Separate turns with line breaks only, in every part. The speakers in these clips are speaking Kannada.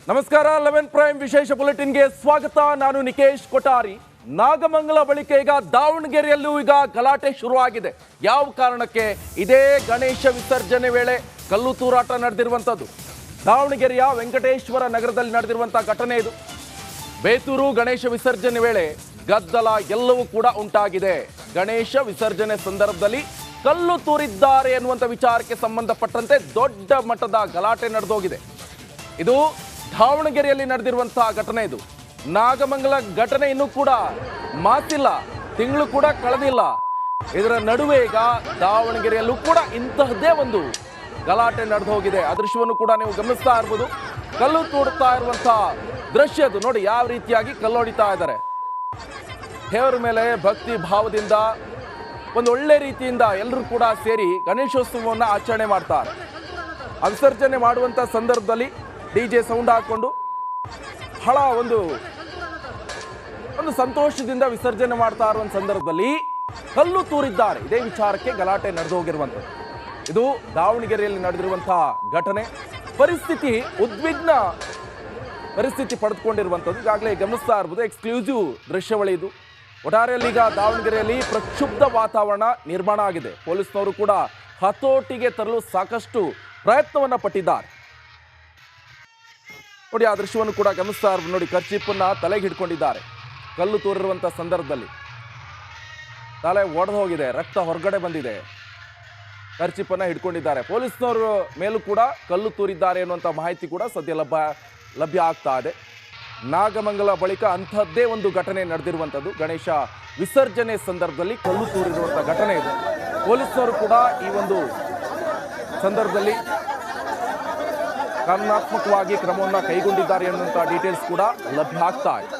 ನಮಸ್ಕಾರ 11 ಪ್ರೈಮ್ ವಿಶೇಷ ಬುಲೆಟಿನ್ಗೆ ಸ್ವಾಗತ. ನಾನು ನಿಕೇಶ್ ಕೊಠಾರಿ. ನಾಗಮಂಗಲ ಬಳಿಕ ಈಗ ದಾವಣಗೆರೆಯಲ್ಲೂ ಈಗ ಗಲಾಟೆ ಶುರುವಾಗಿದೆ. ಯಾವ ಕಾರಣಕ್ಕೆ? ಇದೇ ಗಣೇಶ ವಿಸರ್ಜನೆ ವೇಳೆ ಕಲ್ಲು ತೂರಾಟ ನಡೆದಿರುವಂಥದ್ದು. ದಾವಣಗೆರೆಯ ವೆಂಕಟೇಶ್ವರ ನಗರದಲ್ಲಿ ನಡೆದಿರುವಂತಹ ಘಟನೆ ಇದು. ಬೇತೂರು ಗಣೇಶ ವಿಸರ್ಜನೆ ವೇಳೆ ಗದ್ದಲ ಎಲ್ಲವೂ ಕೂಡ ಉಂಟಾಗಿದೆ. ಗಣೇಶ ವಿಸರ್ಜನೆ ಸಂದರ್ಭದಲ್ಲಿ ಕಲ್ಲು ತೂರಿದ್ದಾರೆ ಎನ್ನುವಂಥ ವಿಚಾರಕ್ಕೆ ಸಂಬಂಧಪಟ್ಟಂತೆ ದೊಡ್ಡ ಮಟ್ಟದ ಗಲಾಟೆ ನಡೆದೋಗಿದೆ. ಇದು ದಾವಣಗೆರೆಯಲ್ಲಿ ನಡೆದಿರುವಂತಹ ಘಟನೆ. ಇದು ನಾಗಮಂಗಲ ಘಟನೆ ಇನ್ನೂ ಕೂಡ ಮಾತಿಲ್ಲ, ತಿಂಗಳು ಕೂಡ ಕಳೆದಿಲ್ಲ. ಇದರ ನಡುವೆ ಈಗ ದಾವಣಗೆರೆಯಲ್ಲೂ ಕೂಡ ಇಂತಹದ್ದೇ ಒಂದು ಗಲಾಟೆ ನಡೆದು ಹೋಗಿದೆ. ಆ ದೃಶ್ಯವನ್ನು ಕೂಡ ನೀವು ಗಮನಿಸ್ತಾ ಇರ್ಬೋದು. ಕಲ್ಲು ತೂಡ್ತಾ ಇರುವಂತಹ ದೃಶ್ಯ ಅದು. ನೋಡಿ ಯಾವ ರೀತಿಯಾಗಿ ಕಲ್ಲು ಹೊಡಿತಾ ಇದ್ದಾರೆ. ದೇವರ ಮೇಲೆ ಭಕ್ತಿ ಭಾವದಿಂದ ಒಂದು ಒಳ್ಳೆ ರೀತಿಯಿಂದ ಎಲ್ಲರೂ ಕೂಡ ಸೇರಿ ಗಣೇಶೋತ್ಸವವನ್ನು ಆಚರಣೆ ಮಾಡ್ತಾರೆ. ಆ ವಿಸರ್ಜನೆ ಮಾಡುವಂಥ ಸಂದರ್ಭದಲ್ಲಿ DJ ಸೌಂಡ್ ಹಾಕೊಂಡು ಬಹಳ ಒಂದು ಸಂತೋಷದಿಂದ ವಿಸರ್ಜನೆ ಮಾಡ್ತಾ ಇರುವಂಥ ಸಂದರ್ಭದಲ್ಲಿ ಕಲ್ಲು ತೂರಿದ್ದಾರೆ. ಇದೇ ವಿಚಾರಕ್ಕೆ ಗಲಾಟೆ ನಡೆದು ಹೋಗಿರುವಂಥದ್ದು. ಇದು ದಾವಣಗೆರೆಯಲ್ಲಿ ನಡೆದಿರುವಂತಹ ಘಟನೆ. ಪರಿಸ್ಥಿತಿ ಉದ್ವಿಗ್ನ ಪರಿಸ್ಥಿತಿ ಪಡೆದುಕೊಂಡಿರುವಂಥದ್ದು ಈಗಾಗಲೇ ಗಮನಿಸ್ತಾ ಇರ್ಬೋದು. ಎಕ್ಸ್ಕ್ಲೂಸಿವ್ ದೃಶ್ಯಾವಳಿ ಇದು. ಒಟ್ಟಾರೆಯಲ್ಲಿ ಈಗ ದಾವಣಗೆರೆಯಲ್ಲಿ ಪ್ರಕ್ಷುಬ್ಧ ವಾತಾವರಣ ನಿರ್ಮಾಣ ಆಗಿದೆ. ಪೊಲೀಸ್ನವರು ಕೂಡ ಹತೋಟಿಗೆ ತರಲು ಸಾಕಷ್ಟು ಪ್ರಯತ್ನವನ್ನ ಪಟ್ಟಿದ್ದಾರೆ. ನೋಡಿ ಆ ದೃಶ್ಯವನ್ನು ಕೂಡ ಗಮನಿಸ್ತಾ ಇರ್ಬೋದು. ನೋಡಿ ಕರ್ಚೀಪನ್ನ ತಲೆಗೆ ಹಿಡ್ಕೊಂಡಿದ್ದಾರೆ. ಕಲ್ಲು ತೂರಿರುವಂಥ ಸಂದರ್ಭದಲ್ಲಿ ತಲೆ ಒಡೆದು ಹೋಗಿದೆ, ರಕ್ತ ಹೊರಗಡೆ ಬಂದಿದೆ. ಕರ್ಚೀಪನ್ನ ಹಿಡ್ಕೊಂಡಿದ್ದಾರೆ. ಪೊಲೀಸ್ನವರು ಮೇಲೂ ಕೂಡ ಕಲ್ಲು ತೂರಿದ್ದಾರೆ ಅನ್ನುವಂಥ ಮಾಹಿತಿ ಕೂಡ ಸದ್ಯ ಲಭ್ಯ ಆಗ್ತಾ ಇದೆ. ನಾಗಮಂಗಲ ಬಳಿಕ ಅಂಥದ್ದೇ ಒಂದು ಘಟನೆ ನಡೆದಿರುವಂಥದ್ದು. ಗಣೇಶ ವಿಸರ್ಜನೆ ಸಂದರ್ಭದಲ್ಲಿ ಕಲ್ಲು ತೂರಿರುವಂಥ ಘಟನೆ ಇದೆ. ಪೊಲೀಸರು ಕೂಡ ಈ ಒಂದು ಸಂದರ್ಭದಲ್ಲಿ ಕಾನೂನಾತ್ಮಕವಾಗಿ ಕ್ರಮವನ್ನು ಕೈಗೊಂಡಿದ್ದಾರೆ ಎನ್ನುವಂಥ ಡೀಟೇಲ್ಸ್ ಕೂಡ ಲಭ್ಯ ಆಗ್ತಾ ಇದೆ.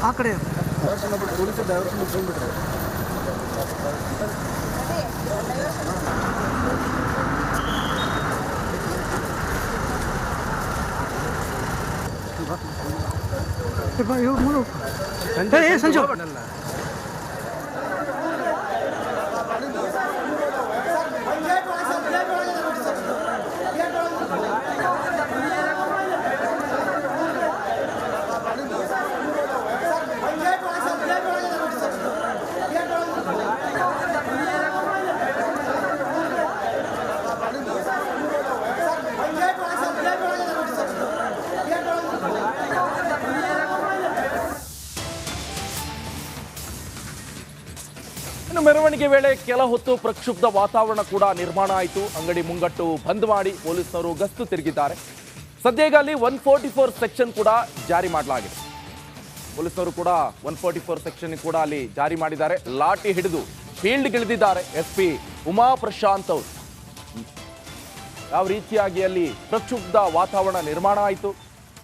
ಆ ಕಡೆ ಸಂಜು
ಇನ್ನು ಮೆರವಣಿಗೆ ವೇಳೆ ಕೆಲ ಹೊತ್ತು ಪ್ರಕ್ಷುಬ್ಧ ವಾತಾವರಣ ಕೂಡ ನಿರ್ಮಾಣ ಆಯಿತು. ಅಂಗಡಿ ಮುಂಗಟ್ಟು ಬಂದ್ ಮಾಡಿ ಪೊಲೀಸರು ಗಸ್ತು ತಿರುಗಿದ್ದಾರೆ. ಸದ್ಯ ಈಗ ಅಲ್ಲಿ 144 ಸೆಕ್ಷನ್ ಕೂಡ ಜಾರಿ ಮಾಡಲಾಗಿದೆ. ಪೊಲೀಸರು ಕೂಡ 144 ಸೆಕ್ಷನ್ ಕೂಡ ಅಲ್ಲಿ ಜಾರಿ ಮಾಡಿದ್ದಾರೆ. ಲಾಠಿ ಹಿಡಿದು ಫೀಲ್ಡ್ಗಿಳಿದಿದ್ದಾರೆ SP ಉಮಾ ಪ್ರಶಾಂತ್ ಅವರು. ಯಾವ ರೀತಿಯಾಗಿ ಅಲ್ಲಿ ಪ್ರಕ್ಷುಬ್ಧ ವಾತಾವರಣ ನಿರ್ಮಾಣ ಆಯಿತು,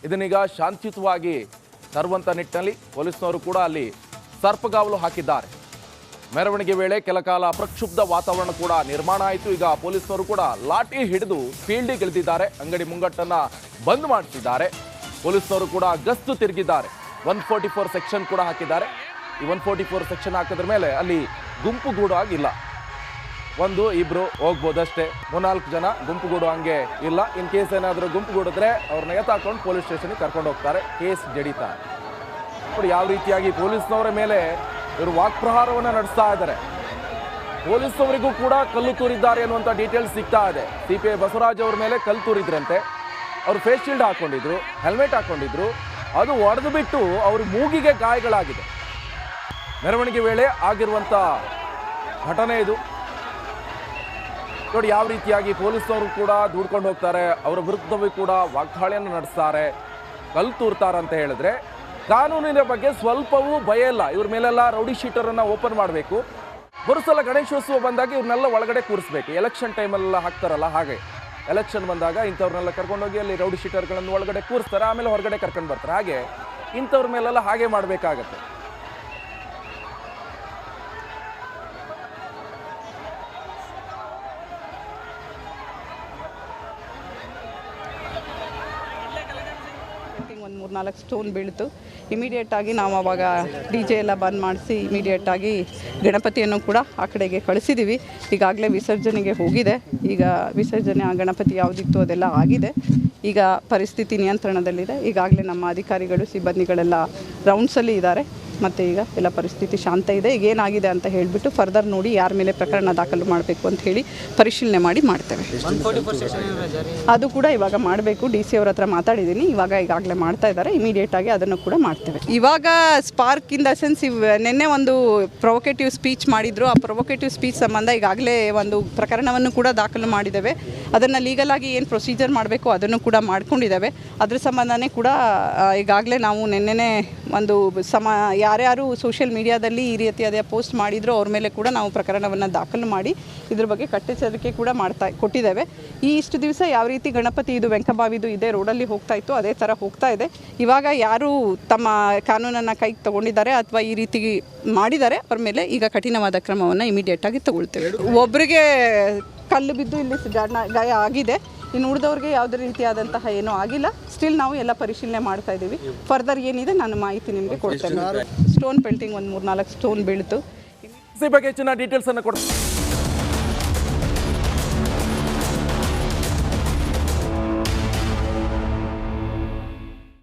ಇದನ್ನೀಗ ಶಾಂತಿಯುತವಾಗಿ ತರುವಂತ ನಿಟ್ಟಿನಲ್ಲಿ ಪೊಲೀಸ್ನವರು ಕೂಡ ಅಲ್ಲಿ ಸರ್ಪಗಾವಲು ಹಾಕಿದ್ದಾರೆ. ಮೆರವಣಿಗೆ ವೇಳೆ ಕೆಲ ಕಾಲ ಪ್ರಕ್ಷುಬ್ಧ ವಾತಾವರಣ ಕೂಡ ನಿರ್ಮಾಣ ಆಯಿತು. ಈಗ ಪೊಲೀಸ್ನವರು ಕೂಡ ಲಾಠಿ ಹಿಡಿದು ಫೀಲ್ಡ್ಗಿಳಿದಿದ್ದಾರೆ. ಅಂಗಡಿ ಮುಂಗಟ್ಟನ್ನ ಬಂದ್ ಮಾಡಿಸಿದ್ದಾರೆ. ಪೊಲೀಸ್ನವರು ಕೂಡ ಗಸ್ತು ತಿರುಗಿದ್ದಾರೆ. 144 ಸೆಕ್ಷನ್ ಕೂಡ ಹಾಕಿದ್ದಾರೆ. ಈ 144 ಸೆಕ್ಷನ್ ಹಾಕಿದ್ರ ಮೇಲೆ ಅಲ್ಲಿ ಗುಂಪುಗೂಡಾಗಿಲ್ಲ. 1-2 ಹೋಗ್ಬೋದಷ್ಟೇ. 3-4 ಜನ ಗುಂಪುಗೂಡು ಹಂಗೆ ಇಲ್ಲ. ಇನ್ ಕೇಸ್ ಏನಾದರೂ ಗುಂಪುಗೂಡಿದ್ರೆ ಅವ್ರನ್ನ ಎತ್ತಾಕೊಂಡು ಪೊಲೀಸ್ ಸ್ಟೇಷನ್ಗೆ ಕರ್ಕೊಂಡು ಹೋಗ್ತಾರೆ, ಕೇಸ್ ಜಡಿತಾರೆ. ನೋಡಿ ಯಾವ ರೀತಿಯಾಗಿ ಪೊಲೀಸ್ನವರ ಮೇಲೆ ಇವರು ವಾಕ್ಪ್ರಹಾರವನ್ನು ನಡೆಸ್ತಾ ಇದ್ದಾರೆ. ಪೊಲೀಸ್ನವರಿಗೂ ಕೂಡ ಕಲ್ಲು ತೂರಿದ್ದಾರೆ ಅನ್ನುವಂಥ ಡೀಟೇಲ್ಸ್ ಸಿಗ್ತಾ ಇದೆ. CPI ಬಸವರಾಜ್ ಅವ್ರ ಮೇಲೆ ಕಲ್ಲು ತೂರಿದ್ರಂತೆ. ಅವರು ಫೇಸ್ ಶೀಲ್ಡ್ ಹಾಕೊಂಡಿದ್ರು, ಹೆಲ್ಮೆಟ್ ಹಾಕೊಂಡಿದ್ರು. ಅದು ಒಡೆದು ಬಿಟ್ಟು ಅವ್ರ ಮೂಗಿಗೆ ಗಾಯಗಳಾಗಿದೆ. ಮೆರವಣಿಗೆ ವೇಳೆ ಆಗಿರುವಂಥ ಘಟನೆ ಇದು. ನೋಡಿ ಯಾವ ರೀತಿಯಾಗಿ ಪೊಲೀಸ್ನವರು ಕೂಡ ದೂಡ್ಕೊಂಡು ಹೋಗ್ತಾರೆ. ಅವರ ವಿರುದ್ಧವೂ ಕೂಡ ವಾಗ್ದಾಳಿಯನ್ನು ನಡೆಸ್ತಾರೆ, ಕಲ್ಲು ತೂರ್ತಾರೆ ಅಂತ ಹೇಳಿದ್ರೆ ಕಾನೂನಿನ ಬಗ್ಗೆ ಸ್ವಲ್ಪವೂ ಭಯ ಇಲ್ಲ. ಇವ್ರ ಮೇಲೆಲ್ಲ ರೌಡಿ ಶೀಟರನ್ನು ಓಪನ್ ಮಾಡಬೇಕು. ಬರುಸಲ ಗಣೇಶೋತ್ಸವ ಬಂದಾಗ ಇವ್ರನ್ನೆಲ್ಲ ಒಳಗಡೆ ಕೂರಿಸ್ಬೇಕು. ಎಲೆಕ್ಷನ್ ಟೈಮಲ್ಲೆಲ್ಲ ಹಾಕ್ತಾರಲ್ಲ ಹಾಗೆ ಎಲೆಕ್ಷನ್ ಬಂದಾಗ ಇಂಥವ್ರನ್ನೆಲ್ಲ ಕರ್ಕೊಂಡೋಗಿ ಅಲ್ಲಿ ರೌಡಿ ಶೀಟರ್ಗಳನ್ನು ಒಳಗಡೆ ಕೂರಿಸ್ತಾರೆ, ಆಮೇಲೆ ಹೊರಗಡೆ ಕರ್ಕೊಂಡು ಬರ್ತಾರೆ. ಹಾಗೆ ಇಂಥವ್ರ ಮೇಲೆಲ್ಲ ಹಾಗೆ ಮಾಡಬೇಕಾಗತ್ತೆ.
ಒಂದು 3-4 ಸ್ಟೋನ್ ಬೀಳ್ತು. ಇಮಿಡಿಯೇಟಾಗಿ ನಾವು ಅವಾಗ DJ ಎಲ್ಲ ಬಂದ್ ಮಾಡಿಸಿ ಇಮಿಡಿಯೇಟಾಗಿ ಗಣಪತಿಯನ್ನು ಕೂಡ ಆ ಕಡೆಗೆ ಕಳಿಸಿದ್ದೀವಿ. ಈಗಾಗಲೇ ವಿಸರ್ಜನೆಗೆ ಹೋಗಿದೆ. ಈಗ ವಿಸರ್ಜನೆ ಆ ಗಣಪತಿ ಯಾವುದಿತ್ತು ಅದೆಲ್ಲ ಆಗಿದೆ. ಈಗ ಪರಿಸ್ಥಿತಿ ನಿಯಂತ್ರಣದಲ್ಲಿದೆ. ಈಗಾಗಲೇ ನಮ್ಮ ಅಧಿಕಾರಿಗಳು ಸಿಬ್ಬಂದಿಗಳೆಲ್ಲ ರೌಂಡ್ಸಲ್ಲಿ ಇದ್ದಾರೆ. ಮತ್ತು ಈಗ ಎಲ್ಲ ಪರಿಸ್ಥಿತಿ ಶಾಂತ ಇದೆ. ಈಗ ಏನಾಗಿದೆ ಅಂತ ಹೇಳಿಬಿಟ್ಟು ಫರ್ದರ್ ನೋಡಿ ಯಾರ ಮೇಲೆ ಪ್ರಕರಣ ದಾಖಲು ಮಾಡಬೇಕು ಅಂತ ಹೇಳಿ ಪರಿಶೀಲನೆ ಮಾಡಿ ಮಾಡ್ತೇವೆ. ಅದು ಕೂಡ ಇವಾಗ ಮಾಡಬೇಕು. DC ಅವ್ರ ಹತ್ರ ಮಾತಾಡಿದ್ದೀನಿ. ಈಗಾಗಲೇ ಮಾಡ್ತಾ ಇದ್ದಾರೆ. ಇಮಿಡಿಯೇಟಾಗಿ ಅದನ್ನು ಕೂಡ ಮಾಡ್ತೇವೆ. ಇವಾಗ ಸ್ಪಾರ್ಕ್ ಇನ್ ದ ಸೆನ್ಸ್ ನಿನ್ನೆ ಒಂದು ಪ್ರೊವೊಕೇಟಿವ್ ಸ್ಪೀಚ್ ಮಾಡಿದ್ರು. ಆ ಪ್ರೊವೊಕೇಟಿವ್ ಸ್ಪೀಚ್ ಸಂಬಂಧ ಈಗಾಗಲೇ ಒಂದು ಪ್ರಕರಣವನ್ನು ಕೂಡ ದಾಖಲು ಮಾಡಿದ್ದೇವೆ. ಅದನ್ನು ಲೀಗಲಾಗಿ ಏನು ಪ್ರೊಸೀಜರ್ ಮಾಡಬೇಕು ಅದನ್ನು ಕೂಡ ಮಾಡ್ಕೊಂಡಿದ್ದೇವೆ. ಅದ್ರ ಸಂಬಂಧನೇ ಕೂಡ ಈಗಾಗಲೇ ನಾವು ನಿನ್ನೆ ಒಂದು ಯಾರ್ಯಾರು ಸೋಷಿಯಲ್ ಮೀಡಿಯಾದಲ್ಲಿ ಈ ರೀತಿಯಾದ ಪೋಸ್ಟ್ ಮಾಡಿದ್ರು ಅವ್ರ ಮೇಲೆ ಕೂಡ ನಾವು ಪ್ರಕರಣವನ್ನು ದಾಖಲು ಮಾಡಿ ಇದ್ರ ಬಗ್ಗೆ ಕಟ್ಟೆಚ್ಚರಿಕೆ ಕೂಡ ಕೊಟ್ಟಿದ್ದೇವೆ. ಇಷ್ಟು ದಿವಸ ಯಾವ ರೀತಿ ಗಣಪತಿ ಇದು ವೆಂಕಬಾವಿದು ಇದೇ ರೋಡಲ್ಲಿ ಹೋಗ್ತಾ ಇತ್ತು ಅದೇ ಥರ ಹೋಗ್ತಾ ಇದೆ. ಇವಾಗ ಯಾರು ತಮ್ಮ ಕಾನೂನನ್ನು ಕೈಗೆ ತಗೊಂಡಿದ್ದಾರೆ ಅಥವಾ ಈ ರೀತಿ ಮಾಡಿದ್ದಾರೆ ಅವ್ರ ಮೇಲೆ ಈಗ ಕಠಿಣವಾದ ಕ್ರಮವನ್ನು ಇಮಿಡಿಯೇಟಾಗಿ ತಗೊಳ್ತೇವೆ. ಒಬ್ಬರಿಗೆ ಕಲ್ಲು ಬಿದ್ದು ಇಲ್ಲಿ ಗಾಯ ಆಗಿದೆ. ಇನ್ನು ಉಳಿದವ್ರಿಗೆ ಯಾವುದೇ ರೀತಿಯಾದಂತಹ ಏನೂ ಆಗಿಲ್ಲ. ಸ್ಟಿಲ್ ನಾವು ಎಲ್ಲ ಪರಿಶೀಲನೆ ಮಾಡ್ತಾ ಇದ್ದೀವಿ. ಫರ್ದರ್ ಏನಿದೆ ನಾನು ಮಾಹಿತಿ ನಿಮಗೆ ಕೊಡ್ತೇನೆ. ಸ್ಟೋನ್ ಪೆಲ್ಟಿಂಗ್ ಒಂದು 3-4 ಸ್ಟೋನ್ ಬೀಳ್ತು.
ಬಗ್ಗೆ ಹೆಚ್ಚಿನ ಡೀಟೇಲ್ಸ್ ಅನ್ನು ಕೊಡ್ತೀನಿ.